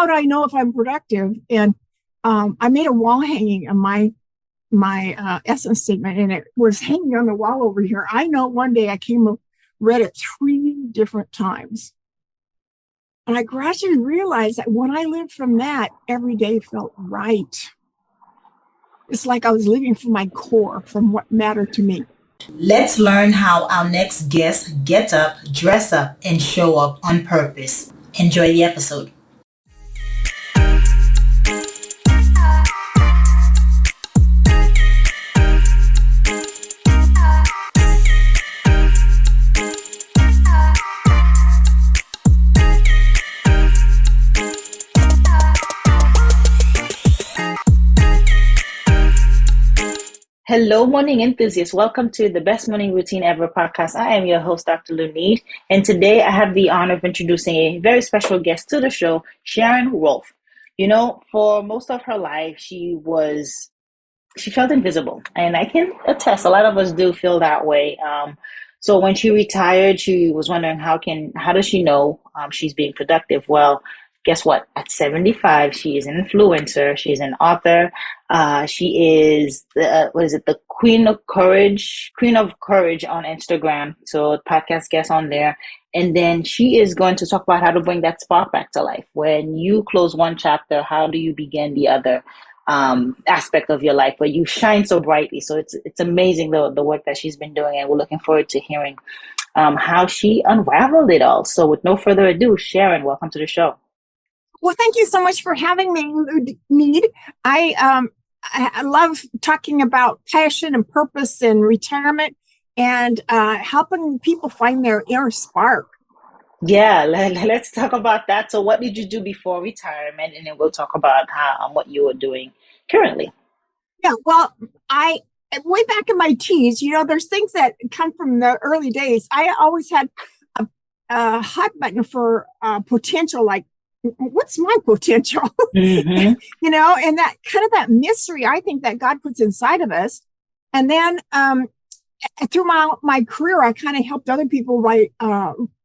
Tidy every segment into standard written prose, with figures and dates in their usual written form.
how do I know if I'm productive? And I made a wall hanging on my essence statement, and it was hanging on the wall over here. I know one day I read it 3 different times. And I gradually realized that when I lived from that, every day felt right. It's like I was living from my core, from what mattered to me. Let's learn how our next guest gets up, dress up, and show up on purpose. Enjoy the episode. Hello, morning enthusiasts. Welcome to the Best Morning Routine Ever podcast. I am your host, Dr. Lunid, and today I have the honor of introducing a very special guest to the show, Sharon Rolph. You know, for most of her life, she felt invisible, and I can attest, a lot of us do feel that way. So when she retired, she was wondering how does she know she's being productive? Well, guess what? At 75, she is an influencer. She's an author. She is the Queen of Courage on Instagram. So podcast guest on there. And then she is going to talk about how to bring that spark back to life. When you close one chapter, how do you begin the other aspect of your life where you shine so brightly? So it's amazing the work that she's been doing, and we're looking forward to hearing how she unraveled it all. So with no further ado, Sharon, welcome to the show. Well, thank you so much for having me, Need. I love talking about passion and purpose and retirement and helping people find their inner spark. Yeah, let's talk about that. So what did you do before retirement? And then we'll talk about what you are doing currently. Yeah, well, I way back in my teens, there's things that come from the early days. I always had a hot button for potential, like, what's my potential? Mm-hmm. And that kind of that mystery, I think, that God puts inside of us. And then through my career, I kind of helped other people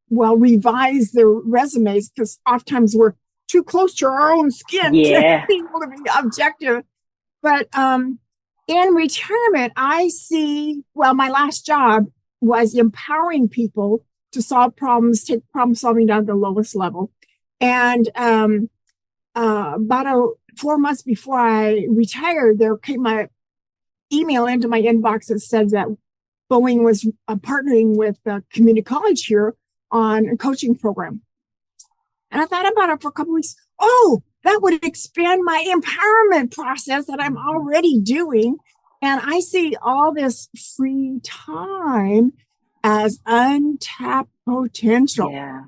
revise their resumes, because oftentimes we're too close to our own skin to be able to be objective. But in retirement, I see, my last job was empowering people to solve problems, take problem solving down to the lowest level. And about 4 months before I retired, there came an email into my inbox that said that Boeing was partnering with the community college here on a coaching program. And I thought about it for a couple of weeks. Oh, that would expand my empowerment process that I'm already doing. And I see all this free time as untapped potential. Yeah.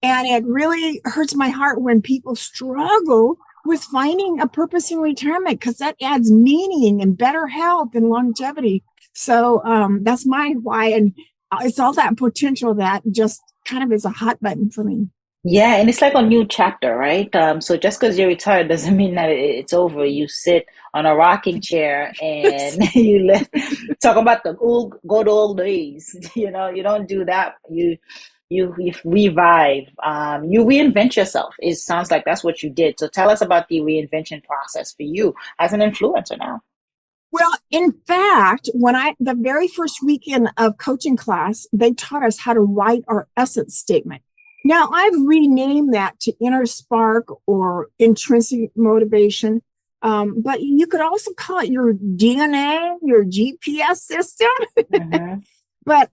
And it really hurts my heart when people struggle with finding a purpose in retirement, because that adds meaning and better health and longevity. So that's my why. And it's all that potential that just kind of is a hot button for me. Yeah, and it's like a new chapter, right? So just because you're retired doesn't mean that it's over. You sit on a rocking chair and talk about the good old days. You don't do that. You revive, you reinvent yourself. It sounds like that's what you did. So tell us about the reinvention process for you as an influencer now. Well, in fact, the very first weekend of coaching class, they taught us how to write our essence statement. Now, I've renamed that to inner spark or intrinsic motivation. But you could also call it your DNA, your GPS system. Mm-hmm. But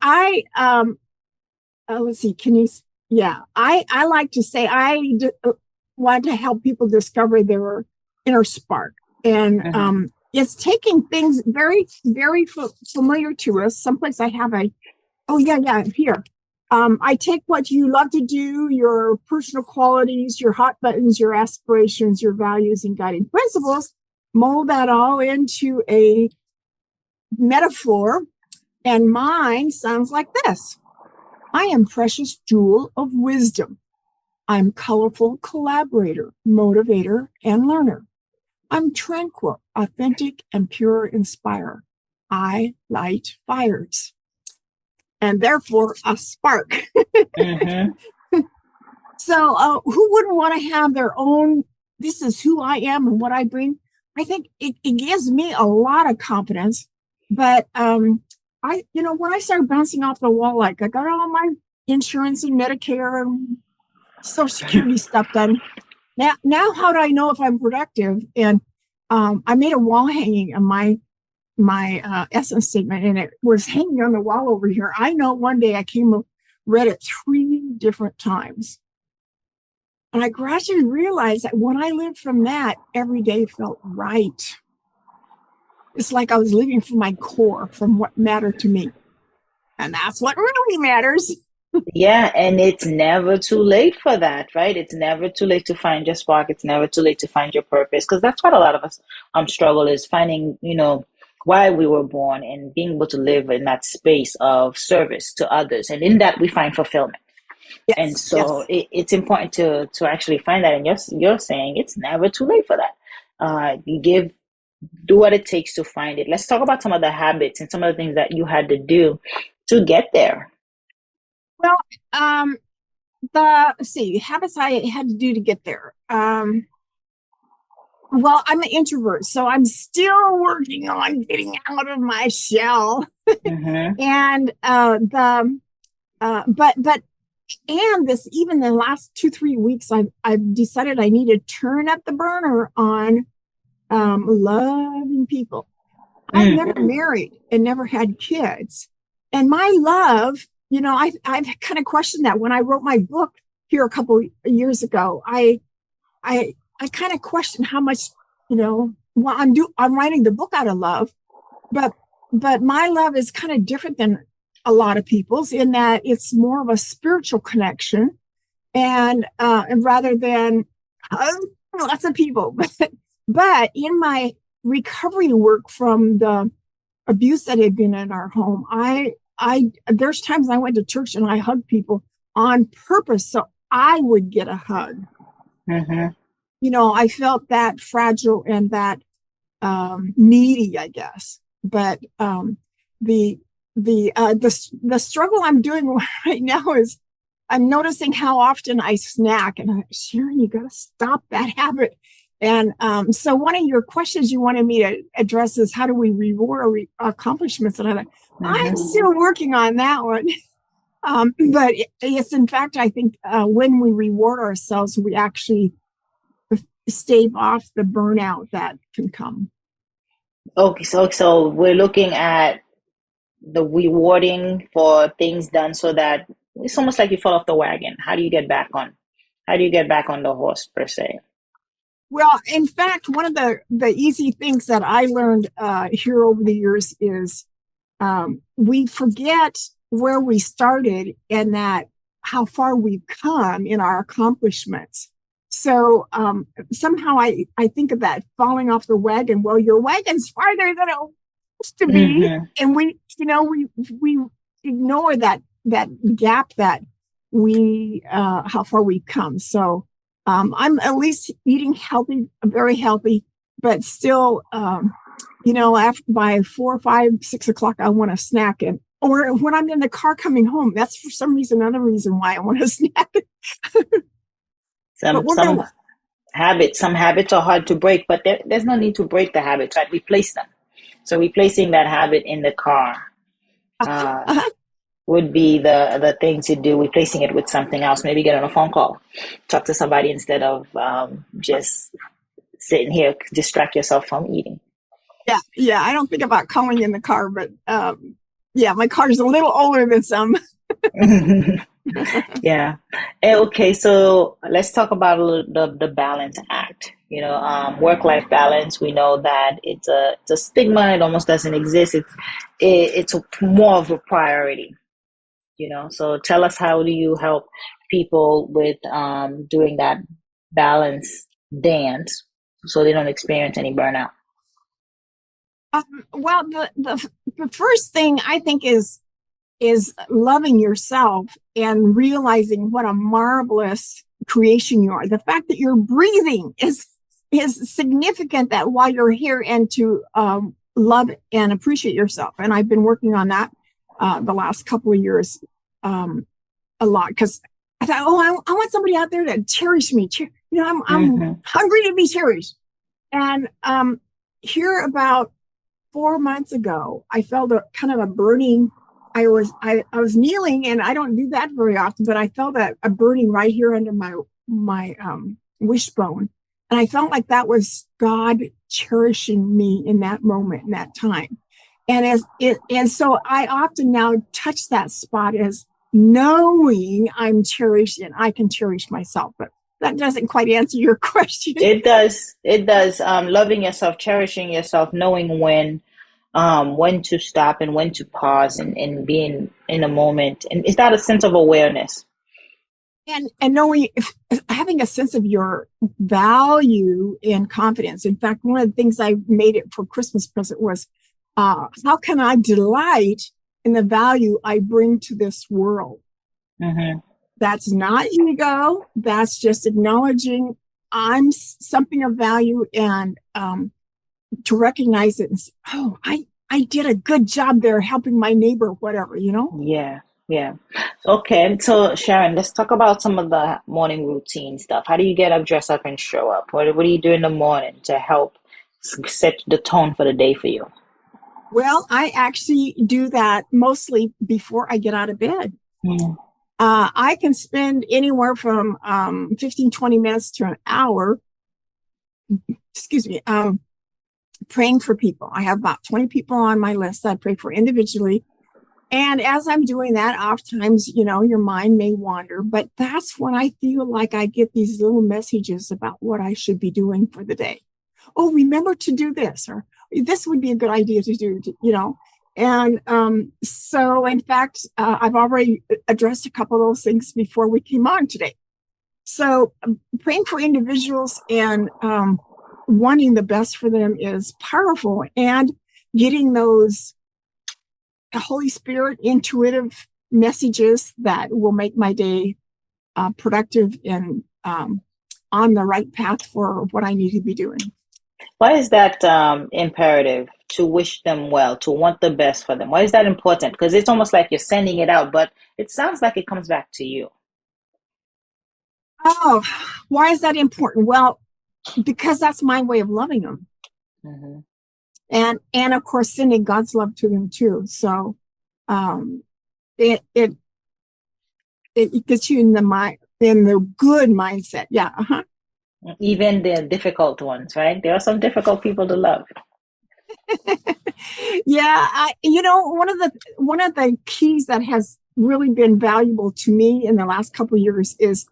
let's see, I like to say want to help people discover their inner spark. And it's taking things very, very familiar to us. Someplace I have here. I take what you love to do, your personal qualities, your hot buttons, your aspirations, your values and guiding principles, mold that all into a metaphor. And mine sounds like this. I am precious jewel of wisdom. I'm colorful collaborator, motivator, and learner. I'm tranquil, authentic, and pure inspire. I light fires. And therefore a spark. Mm-hmm. So, who wouldn't want to have their own? This is who I am and what I bring. I think it gives me a lot of confidence. But when I started bouncing off the wall, like I got all my insurance and Medicare and Social Security stuff done. Now, how do I know if I'm productive? And I made a wall hanging on my essence statement, and it was hanging on the wall over here. I know one day I read it 3 different times. And I gradually realized that when I lived from that, every day felt right. It's like I was living from my core, from what mattered to me. And that's what really matters. Yeah, and it's never too late for that, right? It's never too late to find your spark. It's never too late to find your purpose, because that's what a lot of us struggle is finding, why we were born and being able to live in that space of service to others. And in that we find fulfillment. And Yes, so yes. it's important to actually find that. And you're saying it's never too late for that. You do what it takes to find it. Let's talk about some of the habits and some of the things that you had to do to get there. Well, um, let's see, habits I had to do to get there. Well, I'm an introvert, so I'm still working on getting out of my shell. Mm-hmm. And but and this even the last 2 3 weeks, I've decided I need to turn up the burner on loving people. I've Mm. never married and never had kids, and my love, I've kind of questioned that when I wrote my book here a couple of years ago. I kind of question how much, well, I'm writing the book out of love, but my love is kind of different than a lot of people's in that it's more of a spiritual connection, and rather than lots of people. But in my recovery work from the abuse that had been in our home, I there's times I went to church and I hugged people on purpose so I would get a hug. Mm-hmm. I felt that fragile and that needy, I guess. But the the struggle I'm doing right now is I'm noticing how often I snack, and Sharon, you got to stop that habit. And so, one of your questions you wanted me to address is how do we reward our accomplishments? And I'm Mm-hmm. still working on that one. But it's in fact, I think when we reward ourselves, we actually stave off the burnout that can come. Okay, so we're looking at the rewarding for things done so that it's almost like you fall off the wagon. How do you get back on? How do you get back on the horse per se? Well, in fact, one of the easy things that I learned here over the years is we forget where we started and that how far we've come in our accomplishments. So somehow I think of that falling off the wagon. Well, your wagon's farther than it used to be, Mm-hmm. and we ignore that gap that we how far we've come. So I'm at least eating healthy, very healthy, but still, after by 4 5 6 o'clock, I want a snack, and or when I'm in the car coming home, that's for some reason another reason why I want a snack. But Some we're some gonna. some habits are hard to break, but there's no need to break the habits, right? Replace them. So replacing that habit in the car uh, Uh-huh. would be the thing to do. Replacing it with something else. Maybe get on a phone call, talk to somebody instead of just sitting here, distract yourself from eating. Yeah, yeah. I don't think about calling in the car, but yeah, my car's a little older than some. Yeah. Okay, so let's talk about the balance act. Work-life balance. We know that it's a stigma. It almost doesn't exist. It's more of a priority. So tell us, how do you help people with doing that balance dance so they don't experience any burnout? Well, the first thing I think is loving yourself and realizing what a marvelous creation you are. The fact that you're breathing is significant. That while you're here, and to love and appreciate yourself. And I've been working on that the last couple of years a lot because I thought, oh, I want somebody out there to cherish me. I'm Mm-hmm. hungry to be cherished. And here about 4 months ago, I felt a kind of a burning. I was kneeling, and I don't do that very often, but I felt a burning right here under my wishbone, and I felt like that was God cherishing me in that moment, in that time. And so I often now touch that spot as knowing I'm cherished and I can cherish myself. But that doesn't quite answer your question. It does. It does. Loving yourself, cherishing yourself, knowing when to stop and when to pause and being in a moment. And is that a sense of awareness? And knowing having a sense of your value and confidence. In fact, one of the things I made it for Christmas present was how can I delight in the value I bring to this world? Mm-hmm. That's not ego. That's just acknowledging I'm something of value, and to recognize it and say, oh, I did a good job there helping my neighbor, whatever, Yeah, yeah. Okay, so Sharon, let's talk about some of the morning routine stuff. How do you get up, dress up, and show up? What do you do in the morning to help set the tone for the day for you? Well, I actually do that mostly before I get out of bed. Mm. I can spend anywhere from 15, 20 minutes to an hour, excuse me, praying for people. I have about 20 people on my list I pray for individually. And as I'm doing that, oftentimes, your mind may wander, but that's when I feel like I get these little messages about what I should be doing for the day. Oh, remember to do this, or this would be a good idea to do. And so, in fact, I've already addressed a couple of those things before we came on today. So, praying for individuals and wanting the best for them is powerful, and getting those Holy Spirit intuitive messages that will make my day productive and on the right path for what I need to be doing. Why is that imperative to wish them well, to want the best for them? Why is that important? Because it's almost like you're sending it out, but it sounds like it comes back to you. Oh, why is that important? Well, because that's my way of loving them, Hmm. and of course sending God's love to them too. So um, it it it gets you in the good mindset. Yeah. Uh-huh. Even the difficult ones, right? There are some difficult people to love. Yeah, one of the keys that has really been valuable to me in the last couple of years is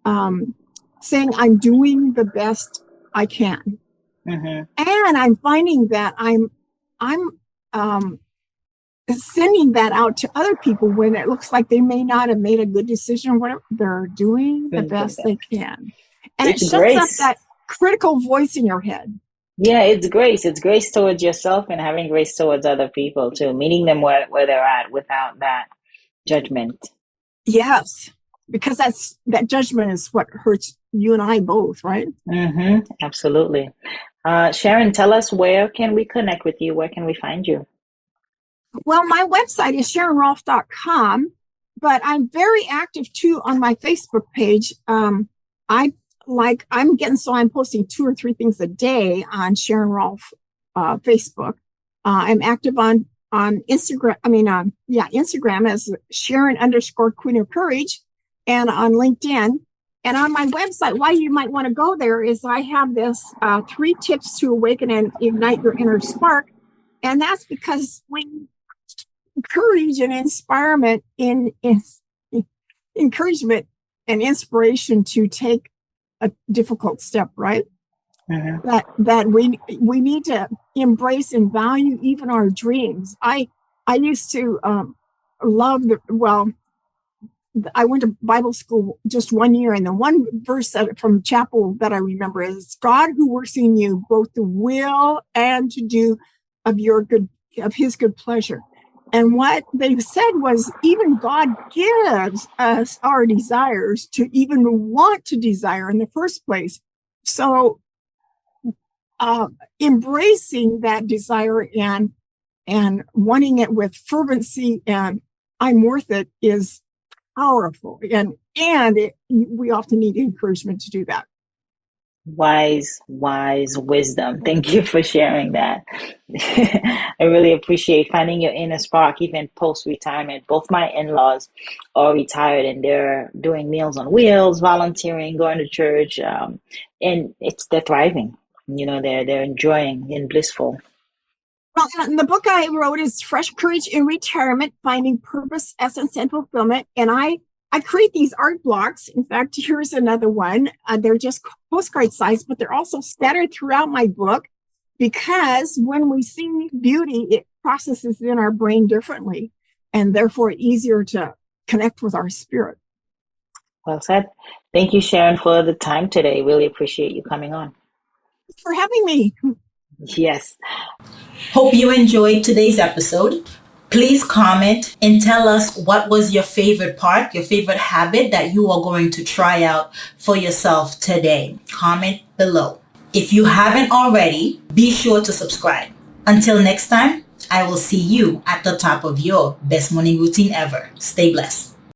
um, saying I'm doing the best I can, Hmm. and I'm finding that I'm um, sending that out to other people when it looks like they may not have made a good decision or whatever. They're doing the best they can, and it It's shuts up grace. that critical voice in your head. Yeah, it's grace. It's grace towards yourself and having grace towards other people too, meeting them where they're at without that judgment. Yes, because that judgment is what hurts you and I both, right? Absolutely. Sharon, tell us, where can we connect with you? Where can we find you? Well, my website is SharonRolph.com, but I'm very active too on my Facebook page. I'm posting 2 or 3 things a day on Sharon Rolph Facebook. I'm active on Instagram. Instagram as Sharon_Queen of Courage, and on LinkedIn. And on my website, why you might want to go there is I have this 3 tips to awaken and ignite your inner spark. And that's because we courage and encouragement and inspiration to take a difficult step, right? Hmm. That we need to embrace and value even our dreams. I used to I went to Bible school just one year, and the one verse from chapel that I remember is God who works in you both to will and to do of his good pleasure. And what they said was even God gives us our desires to even want to desire in the first place. So embracing that desire and wanting it with fervency and I'm worth it is powerful. And we often need encouragement to do that. Wise wisdom. Thank you for sharing that. I really appreciate finding your inner spark, even post retirement. Both my in laws are retired and they're doing Meals on Wheels, volunteering, going to church, and they're thriving. They're enjoying and blissful. Well, and the book I wrote is Fresh Courage in Retirement, Finding Purpose, Essence, and Fulfillment. And I create these art blocks. In fact, here's another one. They're just postcard size, but they're also scattered throughout my book because when we see beauty, it processes in our brain differently and therefore easier to connect with our spirit. Well said. Thank you, Sharon, for the time today. Really appreciate you coming on. Thanks for having me. Yes. Hope you enjoyed today's episode. Please comment and tell us what was your favorite part, your favorite habit that you are going to try out for yourself today. Comment below. If you haven't already, be sure to subscribe. Until next time, I will see you at the top of your best morning routine ever. Stay blessed.